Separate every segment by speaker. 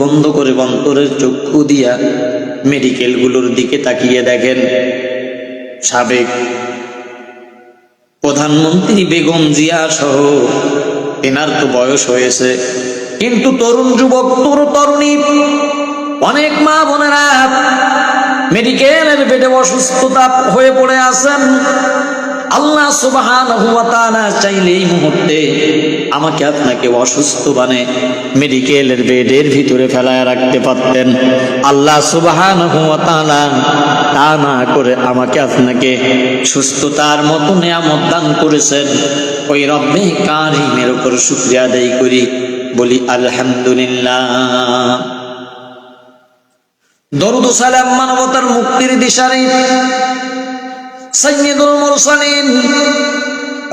Speaker 1: বন্ধ করে অন্তরের চক্ষু দিয়া মেডিকেলগুলোর দিকে তাকিয়ে দেখেন, সাবেক প্রধানমন্ত্রী বেগম জিয়া সহ এনার তো বয়স হয়েছে, কিন্তু তরুণ যুবক তরুণী অনেক মা বোনেরা মেডিকেলের বেডে অসুস্থতা হয়ে পড়ে আছেন। আল্লাহ সুবহানাহু ওয়া তাআলা চাইলে এই মুহূর্তে আমাকে আপনাকে অসুস্থ বানে মেডিকেলের বেডের ভিতরে ফেলায় রাখতে পারতেন। আল্লাহ সুবহানাহু ওয়া তাআলা তা না করে আমাকে আপনাকে সুস্থতার মতো নিয়ামত দান করেছেন। ওই রব্বে কারিমের উপর শুকরিয়া আদায় করি, বলি আলহামদুলিল্লাহ। দরুদ ও সালাম মানবতার মুক্তির দিশারি সাইয়্যিদুল মুরসালিন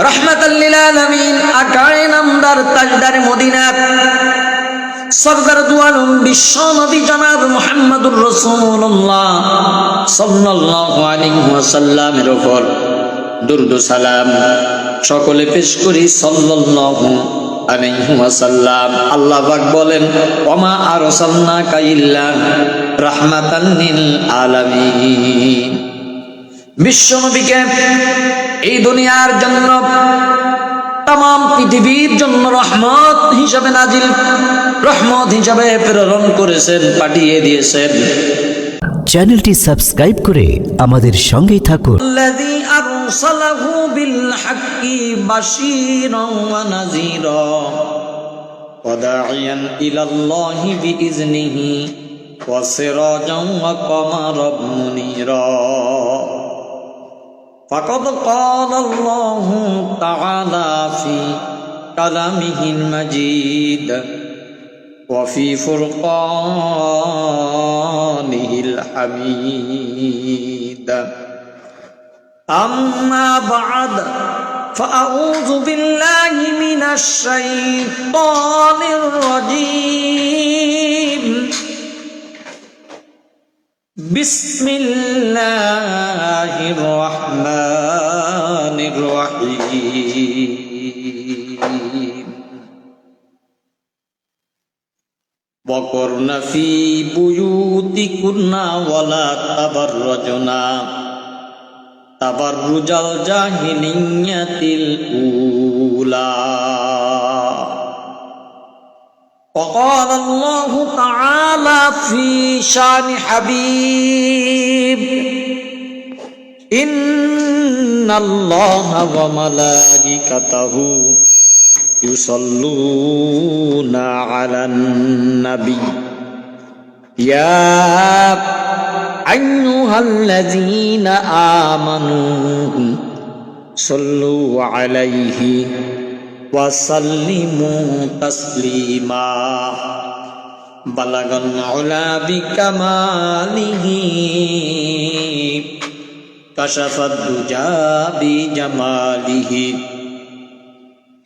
Speaker 1: রাহমাতাল লিল আলামিন আকায়ে নামদার তাজদার মদিনা সরদার দু আলম বিশ্ব নবী জনাব মুহাম্মদুর রাসূলুল্লাহ সাল্লাল্লাহু আলাইহি ওয়াসাল্লামের উপর দরুদ ও সালাম সকলে পেশ করি সাল্লাল্লাহু আলাইহি ওয়াসাল্লাম। আল্লাহ পাক বলেন, ওমা আরসালনাকা ইল্লা রাহমাতাল লিল আলামিন। বিশ্ব নবীকে এই দুনিয়ার জন্য, तमाम পৃথিবীর জন্য রহমত হিসাবে নাজিল, রহমত হিসাবে প্রেরণ করেছেন, পাঠিয়ে দিয়েছেন।
Speaker 2: চ্যানেলটি সাবস্ক্রাইব করে আমাদের সঙ্গেই থাকুন।
Speaker 1: আল্লাযী আরসালাহু বিল হাক্কি বাশীরান ওয়া নাযীরা ওয়া দাঈয়ান ইলাল্লাহি বিইজনিহি ওয়া সিরাজান ওয়া কমারান মুনীরা। فقد قال الله تعالى في كلامه المجيد وفي فرقانه الحميد. أما بعد فأعوذ بالله من الشيطان الرجيم. بسم الله الرحمن الرحيم. وقرن في بيوتكن ولا تبرجن تبرج الجاهلية الأولى. وقال الله تعالى في شان حبيب إن الله وملائكته يصلون على النبي يا أيها الذين آمنوا صلوا عليه وسلموا تسليما. بلغ العلا بكماله كشف الدجى بجماله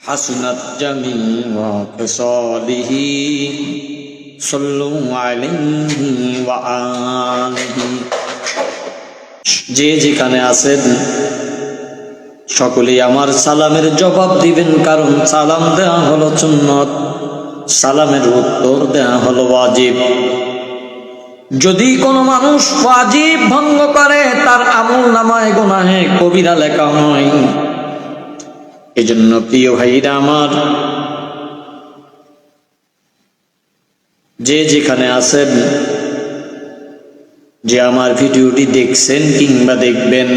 Speaker 1: حسنت جميع خصاله صلوا عليه وآله. যে যেখানে আছেন সকলেই আমার সালামের জবাব দিবেন, কারণ সালাম দেওয়া হলো সুন্নত, সালামের উত্তর দেওয়া হলো ওয়াজিব। যদি কোনো মানুষ ওয়াজিব ভঙ্গ করে তার আমলনামায় গুনাহে কবিরা লেখা হয়। এজন্য প্রিয় ভাইরা আমার, যে যেখানে আছেন, যে আমার ভিডিওটি দেখছেন কিংবা দেখবেন,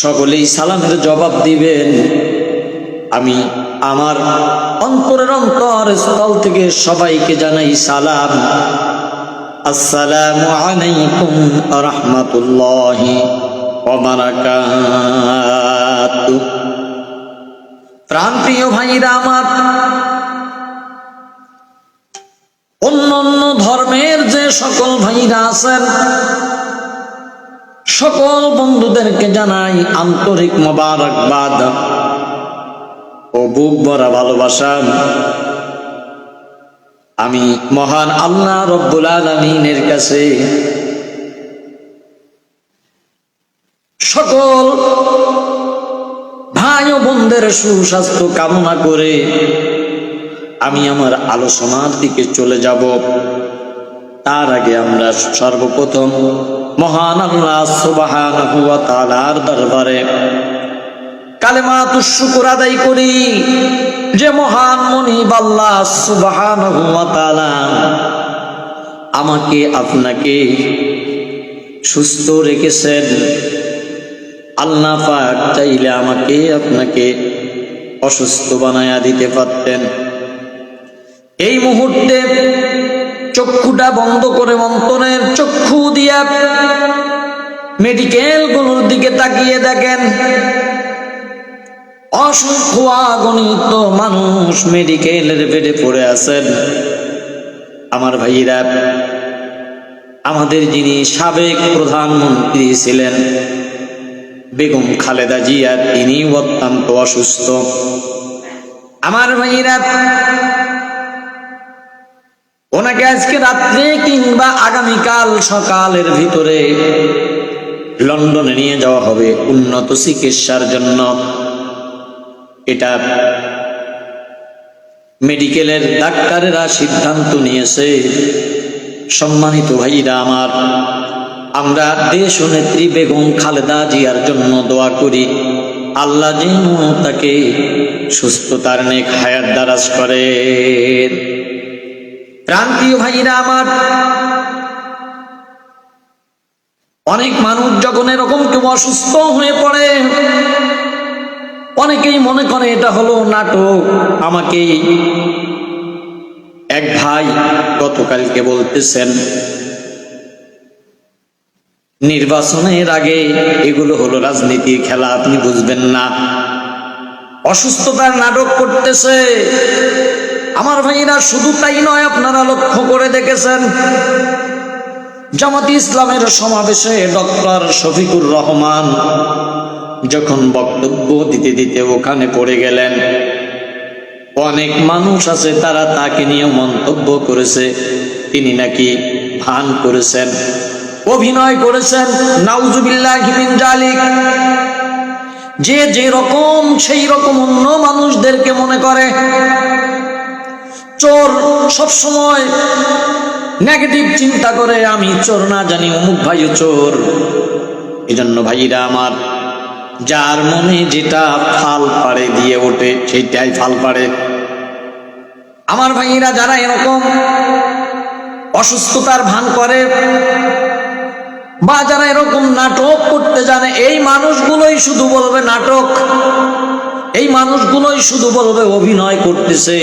Speaker 1: সকলেই সালামের জবাব দিবেন। আমি আমার অন্তরের অন্তরস্থল থেকে সবাইকে জানাই সালাম, আসসালামু আলাইকুম ওয়া রাহমাতুল্লাহি ওয়া বারাকাতুহু। প্রাণপ্রিয় ভাইরা আমার, অন্যান্য ধর্মের যে সকল ভাইরা আছেন সকল বন্ধুদেরকে জানাই আন্তরিক মোবারকবাদ ও বুক ভরা ভালোবাসা। আমি মহান আল্লাহ রব্বুল আলামিনের কাছে সকল ভাই ও বোনদের সুস্বাস্থ্য কামনা করে আমি আমার আলোচনার দিকে চলে যাব। তার আগে আমরা সর্বপ্রথম মহান আল্লাহ সুবহানাহু ওয়া তাআলার দরবারে কালেমাতুশ শুকর আদায় করি যে মহান মুনিব আল্লাহ সুবহানাহু ওয়া তাআলা আমাকে আপনাকে সুস্থ রেখেছেন। আল্লাহ পাক চাইলে আমাকে আপনাকে অসুস্থ বানায়া দিতে পারতেন। এই মুহূর্তে চক্ষুটা বন্ধ করে অন্তরের চক্ষু দিয়া মেডিকেল গুলোর দিকে তাকিয়ে দেখেন, অসংখ্য অগণিত মানুষ মেডিকেলের বেডে পড়ে আছেন। আমার ভাইরা, আমাদের যিনি সাবেক প্রধানমন্ত্রী ছিলেন বেগম খালেদা জিয়া, তিনি অত্যন্ত অসুস্থ। আমার ভাইরা, ওনাকে আজকে রাত্রে কিংবা আগামীকাল সকালের ভিতরে লন্ডনে নিয়ে যাওয়া হবে উন্নত চিকিৎসার জন্য। এটা মেডিকেলের ডাক্তারেরা সিদ্ধান্ত নিয়েছে। সম্মানিত ভাইরা আমার, আমরা দেশ নেত্রী বেগম খালেদা জিয়ার জন্য দোয়া করি, আল্লাহ যেন তাকে সুস্থতার নেক হায়াত দারাজ করেন। প্রান্তীয় ভাইরা আমার, অনেক মানুষ যখন এরকম কেউ অসুস্থ হয়ে পড়ে, অনেকেই মনে করে এটা হলো নাটক। আমাকেই এক ভাই গতকালকে বলতেছেন, নির্বাচনের আগে এগুলো হলো রাজনীতির খেলা, আপনি বুঝবেন না, অসুস্থতার নাটক করতেছে। আমার ভাইরা, শুধু তাই নয়, আপনারা লক্ষ্য করে দেখেছেন জামাতে ইসলামের সমাবেশে ডক্টর শফিকুর রহমান যখন বক্তব্য দিতে দিতে ওখানে পড়ে গেলেন, অনেক মানুষ আছে তারা তাকে নিয়ে মন্তব্য করেছে তিনি নাকি ভান করেছেন, অভিনয় করেছেন। নাউজুবিল্লাহি মিন জালিক। যে যে রকম সেই রকম অন্য মানুষদেরকে মনে করে চোর, সব সময় নেগেটিভ চিন্তা করে, আমি চোর না জানি অমুক ভাইও চোর। এজন্য ভাইরা আমার, যার মনে যেটা ফাল পাড়ে দিয়ে ওঠে সেইটাই ফাল পাড়ে। আমার ভাইরা, যারা এরকম অসুস্থতার ভান করে বা যারা এরকম নাটক করতে জানে, এই মানুষগুলোই শুধু বলবে নাটক, এই মানুষগুলোই শুধু বলবে অভিনয় করতেছে।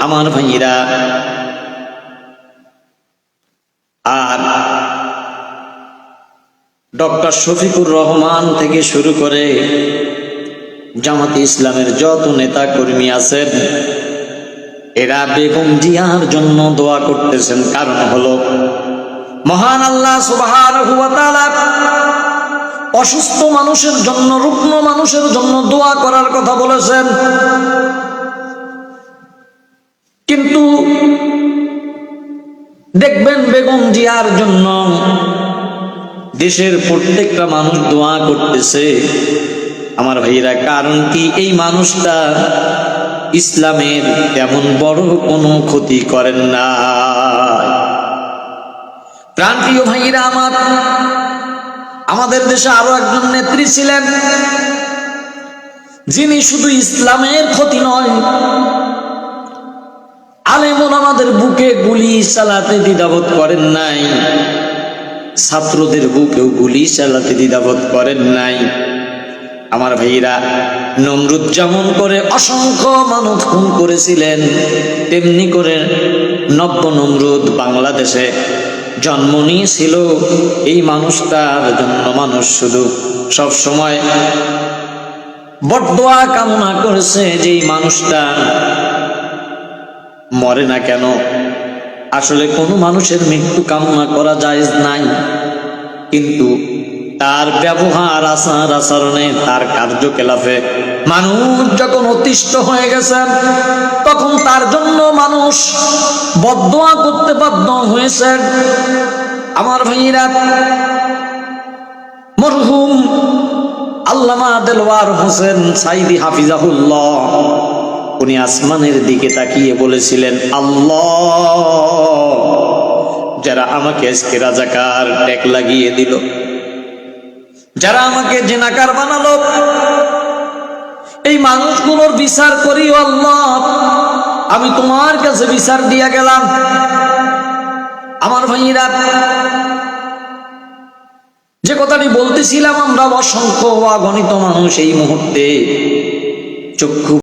Speaker 1: আমার ভাইরা, আর ডক্টর শফিকুর রহমান থেকে শুরু করে জামাতে ইসলামের যত নেতা কর্মী আছেন, এরা বেগম জিয়ার জন্য দোয়া করতেছেন। কারণ হলো মহান আল্লাহ সুবহানাহু ওয়া তাআলা অসুস্থ মানুষের জন্য, রুগ্ন মানুষের জন্য দোয়া করার কথা বলেছেন। কিন্তু দেখবেন বেগম জিয়ার জন্য দেশের প্রত্যেকটা মানুষ দোয়া করতেছে। আমার ভাইরা, কারণ কি? এই মানুষটা ইসলামের তেমন বড় কোনো ক্ষতি করেন না। প্রান্তীয় ভাইরা আমার, আমাদের দেশে আরো একজন নেত্রী ছিলেন যিনি শুধু ইসলামের ক্ষতি নয়, আলেম ওলামাদের বুকে গুলি চালাতে দ্বিধাবোধ করেন নাই, ছাত্রদের বুকেও গুলি চালাতে দ্বিধাবোধ করেন নাই। আমার ভাইরা, নমরুদ যেমন করে অসংখ্য মানুষ খুন করেছিলেন, তেমনি করে নব্য নমরুদ বাংলাদেশে জন্ম নিয়েছিল। এই মানুষটার জন্য মানুষ শুধু সব সময় বদদোয়া কামনা করেছে যে এই মানুষটা মরে না কেন। আসলে কোনো মানুষের মৃত্যু কামনা করা জায়েজ নাই, কিন্তু তার ব্যবহার, আচার আচরণে, তার কার্যকলাপে মানুষ যখন অতিষ্ঠ হয়ে গেছেন, তখন তার জন্য মানুষ বদদোয়া করতে বাধ্য হয়েছেন। আমার ভাইরা, মরহুম আল্লামা দেলওয়ার হোসেন সাইদি হাফিজাহুল্লাহ উনি আসমানের দিকে তাকিয়ে বলেছিলেন, আল্লাহ, যারা আমাকে আজকে রাজাকার ট্যাগ লাগিয়ে দিল, যারা আমাকে জিনাকার বানালো, এই মানুষগুলোর বিচার করিও আল্লাহ। আমি তোমার কাছে বিচার দিয়া গেলাম। আমার ভাইরা, যে কথাটি বলতেছিলাম, আমরা অসংখ্য অগণিত মানুষ এই মুহূর্তে চক্ষু